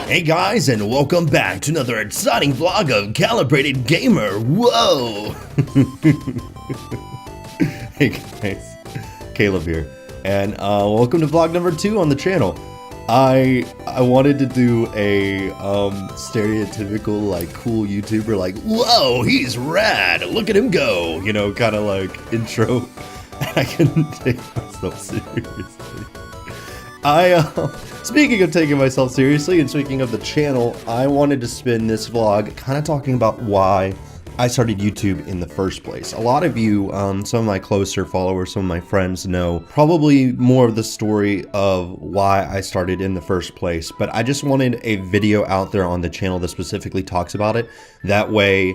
Hey guys, and welcome back to another exciting vlog of Calibrated Gamer. Whoa! Hey guys, Caleb here, and welcome to vlog number 2 on the channel. I wanted to do a stereotypical like cool YouTuber like, whoa, he's rad, look at him go, you know, kind of like intro. I couldn't take myself seriously. Speaking of taking myself seriously and speaking of the channel, I wanted to spend this vlog kind of talking about why I started YouTube in the first place. A lot of you, some of my closer followers, some of my friends know probably more of the story of why I started in the first place, but I just wanted a video out there on the channel that specifically talks about it. That way,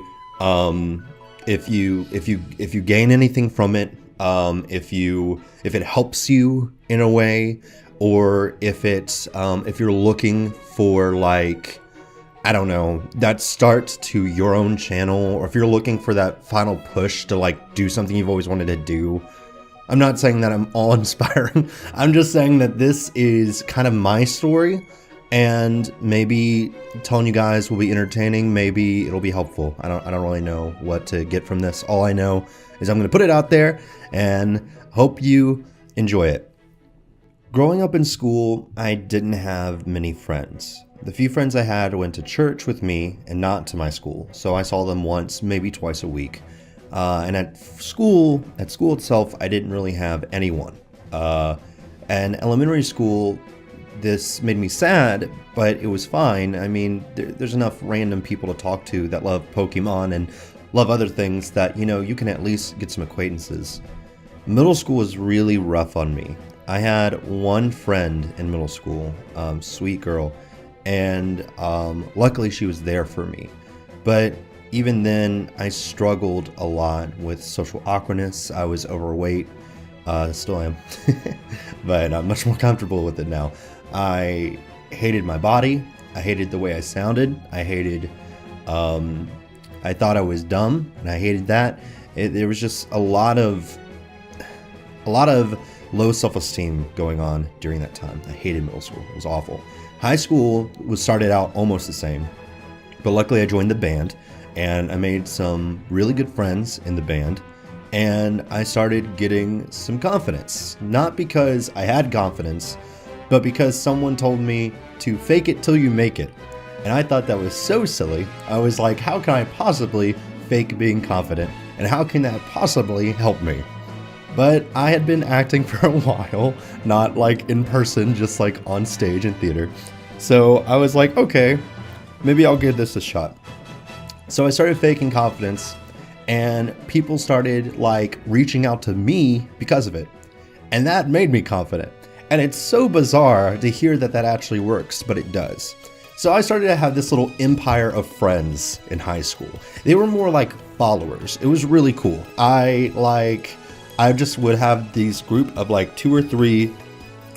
if you gain anything from it, if it helps you in a way, or if it's if you're looking for like, I don't know, that start to your own channel, or if you're looking for that final push to like do something you've always wanted to do. I'm not saying that I'm all inspiring. I'm just saying that this is kind of my story, and maybe telling you guys will be entertaining, maybe it'll be helpful. I don't really know what to get from this. All I know is I'm going to put it out there and hope you enjoy it. Growing up in school, I didn't have many friends. The few friends I had went to church with me and not to my school, so I saw them once, maybe twice a week. And at school itself, I didn't really have anyone. And elementary school, this made me sad, but it was fine. I mean, there's enough random people to talk to that love Pokemon and love other things that, you know, you can at least get some acquaintances. Middle school was really rough on me. I had one friend in middle school, sweet girl, and luckily she was there for me. But even then, I struggled a lot with social awkwardness. I was overweight, still am, but I'm much more comfortable with it now. I hated my body. I hated the way I sounded. I hated, I thought I was dumb, and I hated that. There was just a lot of low self-esteem going on during that time. I hated middle school. It was awful. High school started out almost the same, but luckily I joined the band and I made some really good friends in the band, and I started getting some confidence. Not because I had confidence, but because someone told me to fake it till you make it. And I thought that was so silly. I was like, how can I possibly fake being confident? And how can that possibly help me? But I had been acting for a while, not like in person, just like on stage in theater. So I was like, okay, maybe I'll give this a shot. So I started faking confidence, and people started like reaching out to me because of it. And that made me confident. And it's so bizarre to hear that that actually works, but it does. So I started to have this little empire of friends in high school. They were more like followers. It was really cool. I just would have these group of like 2 or 3,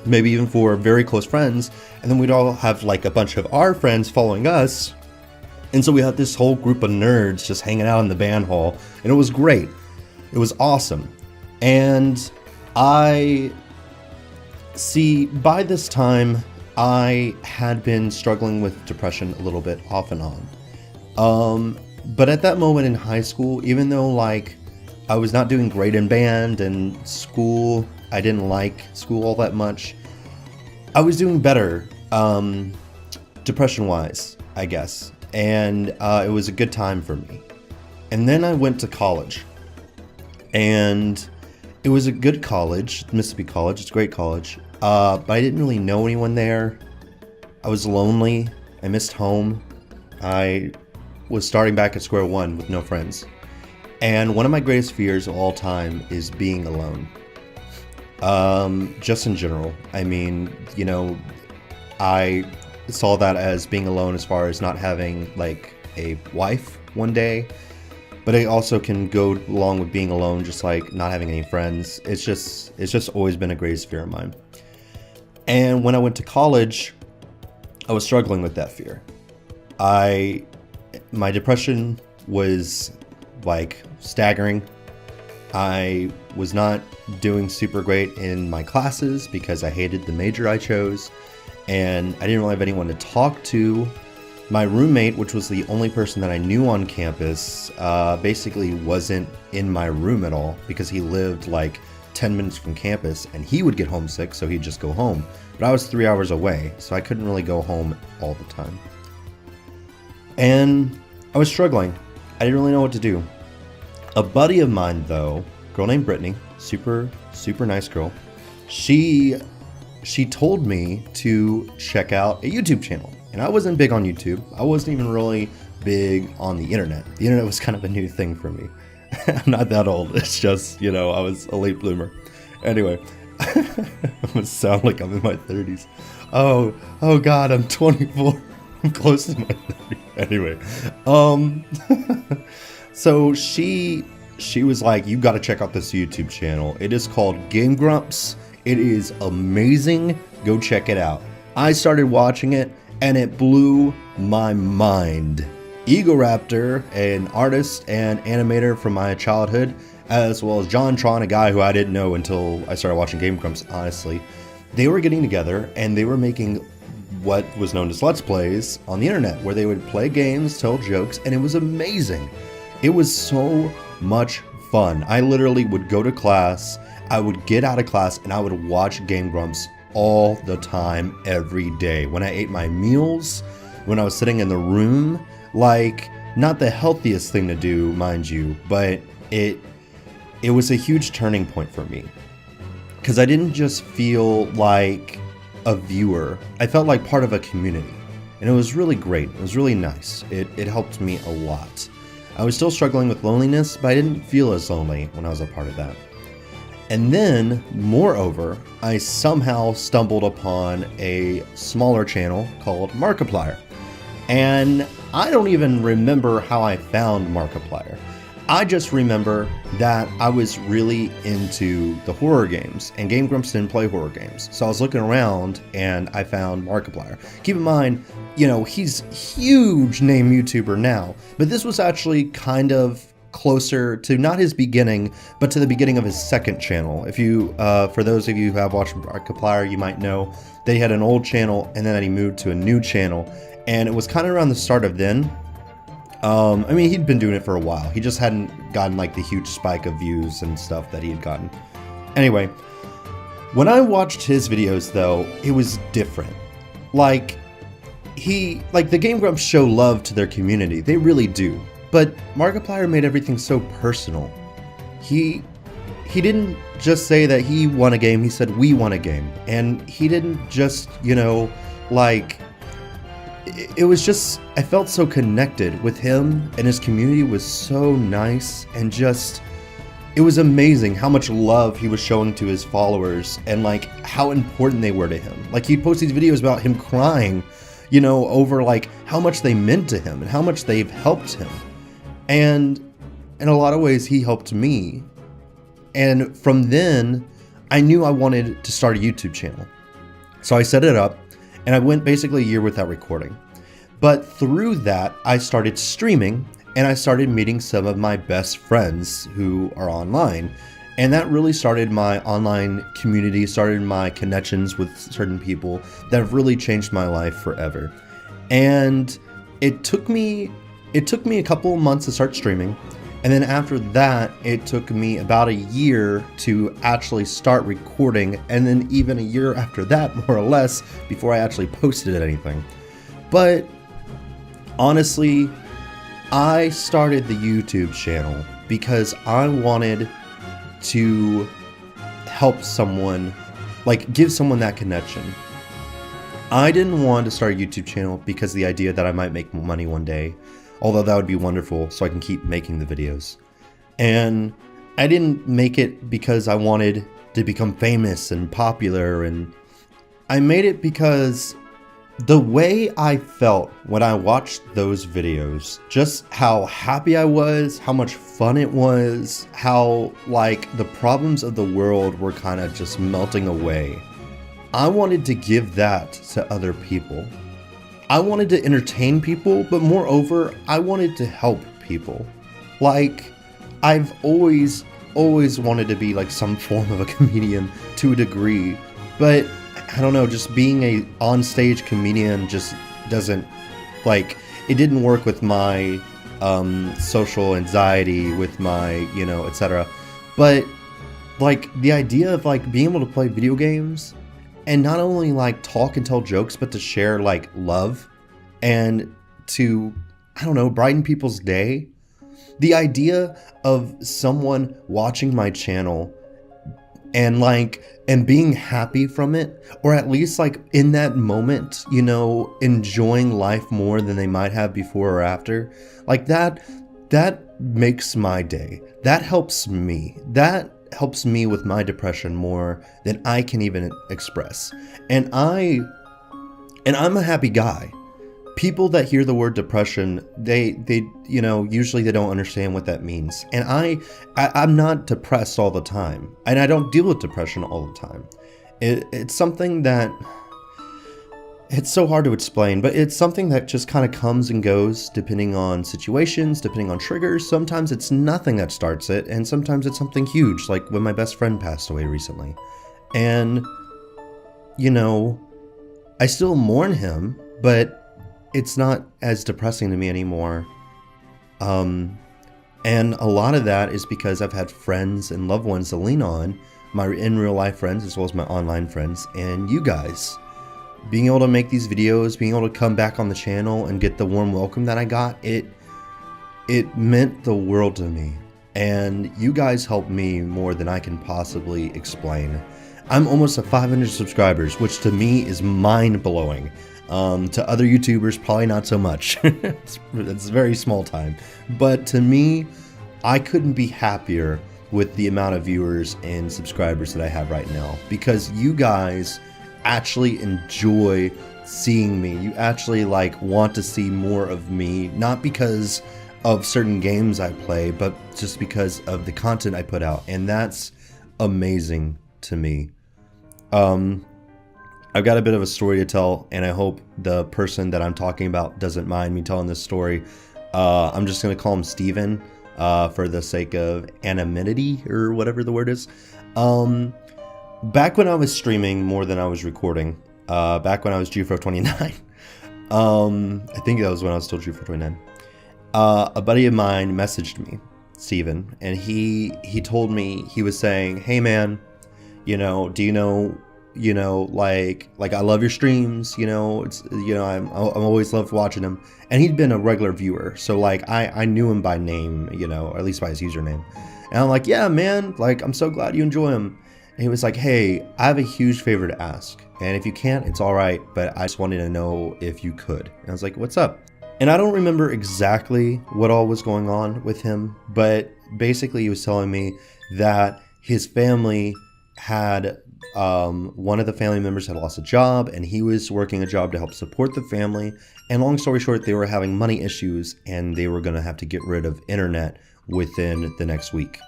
maybe even 4 very close friends, and then we'd all have like a bunch of our friends following us. And so we had this whole group of nerds just hanging out in the band hall, and it was great. It was awesome. And by this time, I had been struggling with depression a little bit off and on. But at that moment in high school, even though like I was not doing great in band and school, I didn't like school all that much, I was doing better, depression-wise, I guess. And it was a good time for me. And then I went to college. And it was a good college, Mississippi College, it's a great college. But I didn't really know anyone there. I was lonely, I missed home. I was starting back at square one with no friends. And one of my greatest fears of all time is being alone. Just in general. I mean, you know, I saw that as being alone as far as not having like a wife one day, but it also can go along with being alone, just like not having any friends. It's just always been a greatest fear of mine. And when I went to college, I was struggling with that fear. My depression was like staggering. I was not doing super great in my classes because I hated the major I chose, and I didn't really have anyone to talk to. My roommate, which was the only person that I knew on campus, basically wasn't in my room at all because he lived like 10 minutes from campus and he would get homesick, so he'd just go home. But I was 3 hours away, so I couldn't really go home all the time. And I was struggling. I didn't really know what to do. A buddy of mine, though, a girl named Brittany, super nice girl, she told me to check out a YouTube channel. And I wasn't big on YouTube. I wasn't even really big on the internet. The internet was kind of a new thing for me. I'm not that old. It's just, I was a late bloomer. Anyway, I'm gonna sound like I'm in my 30s. Oh God, I'm 24. I'm close to my 30s. Anyway, so she was like, you gotta check out this YouTube channel. It is called Game Grumps. It is amazing. Go check it out. I started watching it, and it blew my mind. Egoraptor, an artist and animator from my childhood, as well as John Tron, a guy who I didn't know until I started watching Game Grumps, honestly. They were getting together and they were making what was known as Let's Plays on the internet, where they would play games, tell jokes, and it was amazing. It was so much fun. I literally would go to class, I would get out of class, and I would watch Game Grumps all the time, every day. When I ate my meals, when I was sitting in the room, like, not the healthiest thing to do, mind you, but it was a huge turning point for me. Because I didn't just feel like a viewer, I felt like part of a community. And it was really great, it was really nice. It helped me a lot. I was still struggling with loneliness, but I didn't feel as lonely when I was a part of that. And then, moreover, I somehow stumbled upon a smaller channel called Markiplier. And I don't even remember how I found Markiplier. I just remember that I was really into the horror games, and Game Grumps didn't play horror games. So I was looking around and I found Markiplier. Keep in mind, he's a huge name YouTuber now, but this was actually kind of closer to not his beginning, but to the beginning of his second channel. If you, for those of you who have watched Markiplier, you might know that he had an old channel and then he moved to a new channel, and it was kind of around the start of then. He'd been doing it for a while. He just hadn't gotten like the huge spike of views and stuff that he had gotten. Anyway, when I watched his videos though, it was different. Like the Game Grumps show love to their community. They really do. But Markiplier made everything so personal. He didn't just say that he won a game, he said we won a game. And he didn't just, it was just, I felt so connected with him, and his community was so nice, and just, it was amazing how much love he was showing to his followers and like how important they were to him. Like he'd post these videos about him crying, over like how much they meant to him and how much they've helped him. And in a lot of ways, he helped me. And from then, I knew I wanted to start a YouTube channel. So I set it up, and I went basically a year without recording. But through that, I started streaming, and I started meeting some of my best friends who are online. And that really started my online community, started my connections with certain people that have really changed my life forever. And it took me a couple of months to start streaming, and then after that, it took me about a year to actually start recording, and then even a year after that, more or less, before I actually posted anything. But honestly, I started the YouTube channel because I wanted to help someone, like give someone that connection. I didn't want to start a YouTube channel because of the idea that I might make money one day. Although that would be wonderful, so I can keep making the videos. And I didn't make it because I wanted to become famous and popular, and I made it because the way I felt when I watched those videos, just how happy I was, how much fun it was, how like the problems of the world were kind of just melting away. I wanted to give that to other people. I wanted to entertain people, but moreover, I wanted to help people. Like, I've always wanted to be like some form of a comedian to a degree, but I don't know, just being a on-stage comedian just doesn't, like, it didn't work with my social anxiety, with my, you know, etc. But like the idea of like being able to play video games and not only like talk and tell jokes, but to share like love and to, I don't know, brighten people's day. The idea of someone watching my channel and being happy from it, or at least like in that moment, you know, enjoying life more than they might have before or after, like that makes my day. That helps me with my depression more than I can even express. And I'm a happy guy. People that hear the word depression, they you know, usually they don't understand what that means. And I'm not depressed all the time, and I don't deal with depression all the time. It's something that, it's so hard to explain, but it's something that just kind of comes and goes depending on situations, depending on triggers. Sometimes it's nothing that starts it, and sometimes it's something huge, like when my best friend passed away recently. And, you know, I still mourn him, but it's not as depressing to me anymore. And a lot of that is because I've had friends and loved ones to lean on, my in real life friends as well as my online friends, and you guys. Being able to make these videos, being able to come back on the channel and get the warm welcome that I got, it meant the world to me. And you guys helped me more than I can possibly explain. I'm almost at 500 subscribers, which to me is mind-blowing. To other YouTubers, probably not so much. It's very small time. But to me, I couldn't be happier with the amount of viewers and subscribers that I have right now. Because you guys actually enjoy seeing me. You actually like want to see more of me. Not because of certain games I play, but just because of the content I put out. And that's amazing to me. I've got a bit of a story to tell, and I hope the person that I'm talking about doesn't mind me telling this story. I'm just going to call him Steven for the sake of anonymity, or whatever the word is. Back when I was streaming more than I was recording, back when I was G429, I think that was when I was still G429, a buddy of mine messaged me, Steven, and he told me, he was saying, hey man, you know, do you know, like I love your streams, you know, it's, you know, I'm always loved watching them. And he'd been a regular viewer, so like I knew him by name, you know, or at least by his username. And I'm like, yeah man, like I'm so glad you enjoy him. And he was like, hey, I have a huge favor to ask, and if you can't, it's all right, but I just wanted to know if you could. And I was like, what's up? And I don't remember exactly what all was going on with him, but basically he was telling me that his family had, one of the family members had lost a job, and he was working a job to help support the family. And long story short, they were having money issues, and they were going to have to get rid of internet within the next week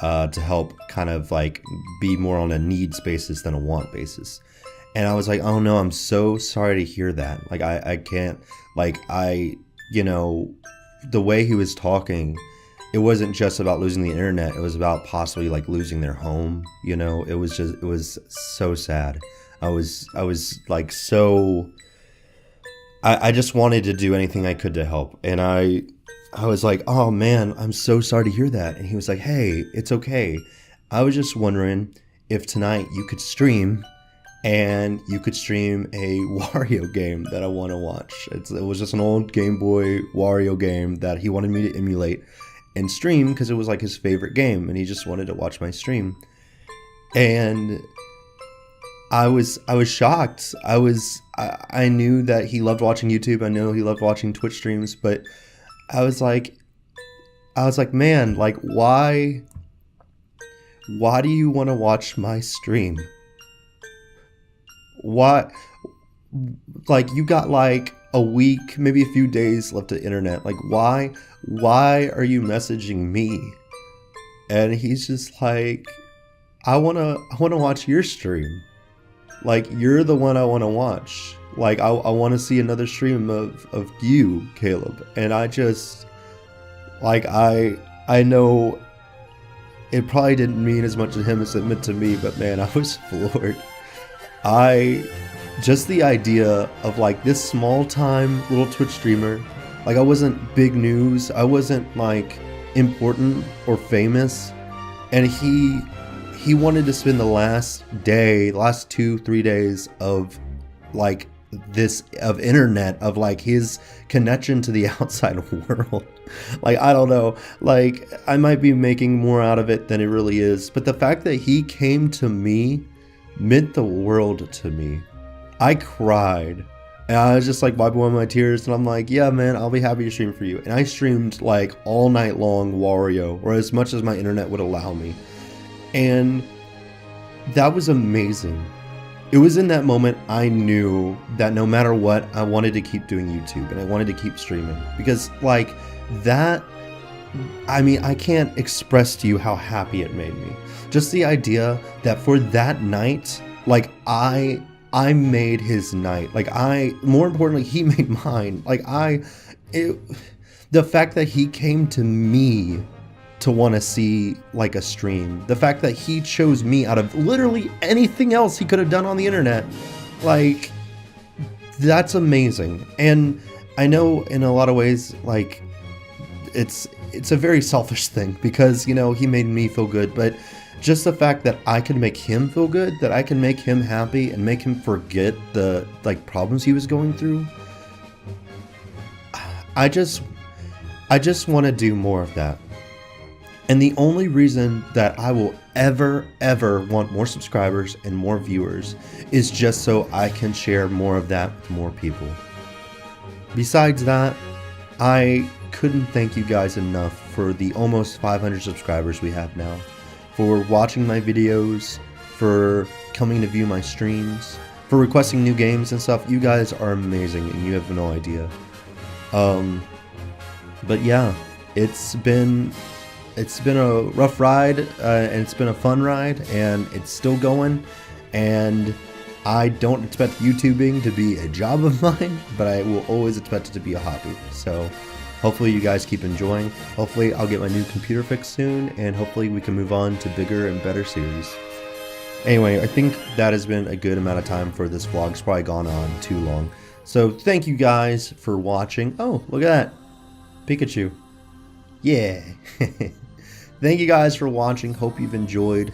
to help kind of like be more on a needs basis than a want basis. And I was like, oh no, I'm so sorry to hear that. Like I can't, like you know, the way he was talking, it wasn't just about losing the internet. It was about possibly like losing their home. You know, it was so sad. I was like, so, I just wanted to do anything I could to help. And I was like, oh man, I'm so sorry to hear that. And he was like, hey, it's okay. I was just wondering if tonight you could stream, and you could stream a Wario game that I want to watch. It was just an old Game Boy Wario game that he wanted me to emulate and stream because it was like his favorite game, and he just wanted to watch my stream. And I was shocked. I knew that he loved watching YouTube. I know he loved watching Twitch streams, but I was like, man, like why do you want to watch my stream? Why, like you got like a week, maybe a few days left of internet. Like why are you messaging me? And he's just like, I wanna watch your stream. Like you're the one I wanna watch. Like I wanna see another stream of you, Caleb. And I just, like I know it probably didn't mean as much to him as it meant to me, but man, I was floored. Just the idea of like this small time little Twitch streamer, like I wasn't big news, I wasn't like important or famous, and he wanted to spend the last 2-3 days of like of internet, of like his connection to the outside world. Like, I don't know, like I might be making more out of it than it really is, but the fact that he came to me meant the world to me. I cried, and I was just like wiping away my tears, and I'm like, yeah man, I'll be happy to stream for you. And I streamed like all night long Wario, or as much as my internet would allow me, and that was amazing. It was in that moment I knew that no matter what, I wanted to keep doing YouTube, and I wanted to keep streaming, because like that, I mean, I can't express to you how happy it made me. Just the idea that for that night, like I made his night. Like more importantly, he made mine. Like the fact that he came to me to want to see like a stream, the fact that he chose me out of literally anything else he could have done on the internet, like that's amazing. And I know in a lot of ways, like it's a very selfish thing, because, you know, he made me feel good, but just the fact that I can make him feel good, that I can make him happy and make him forget the like problems he was going through, I just want to do more of that. And the only reason that I will ever want more subscribers and more viewers is just so I can share more of that with more people. Besides that, I couldn't thank you guys enough for the almost 500 subscribers we have now, for watching my videos, for coming to view my streams, for requesting new games and stuff. You guys are amazing, and you have no idea. But yeah, it's been a rough ride, and it's been a fun ride, and it's still going, and I don't expect YouTubing to be a job of mine, but I will always expect it to be a hobby. So hopefully you guys keep enjoying. Hopefully I'll get my new computer fixed soon, and hopefully we can move on to bigger and better series. Anyway, I think that has been a good amount of time for this vlog. It's probably gone on too long. So thank you guys for watching. Oh, look at that. Pikachu. Yeah. Thank you guys for watching. Hope you've enjoyed.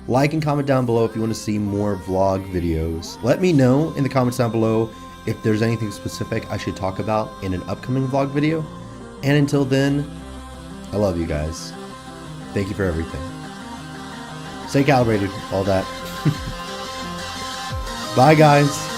Like and comment down below if you want to see more vlog videos. Let me know in the comments down below if there's anything specific I should talk about in an upcoming vlog video. And until then, I love you guys. Thank you for everything. Stay calibrated, all that. Bye guys.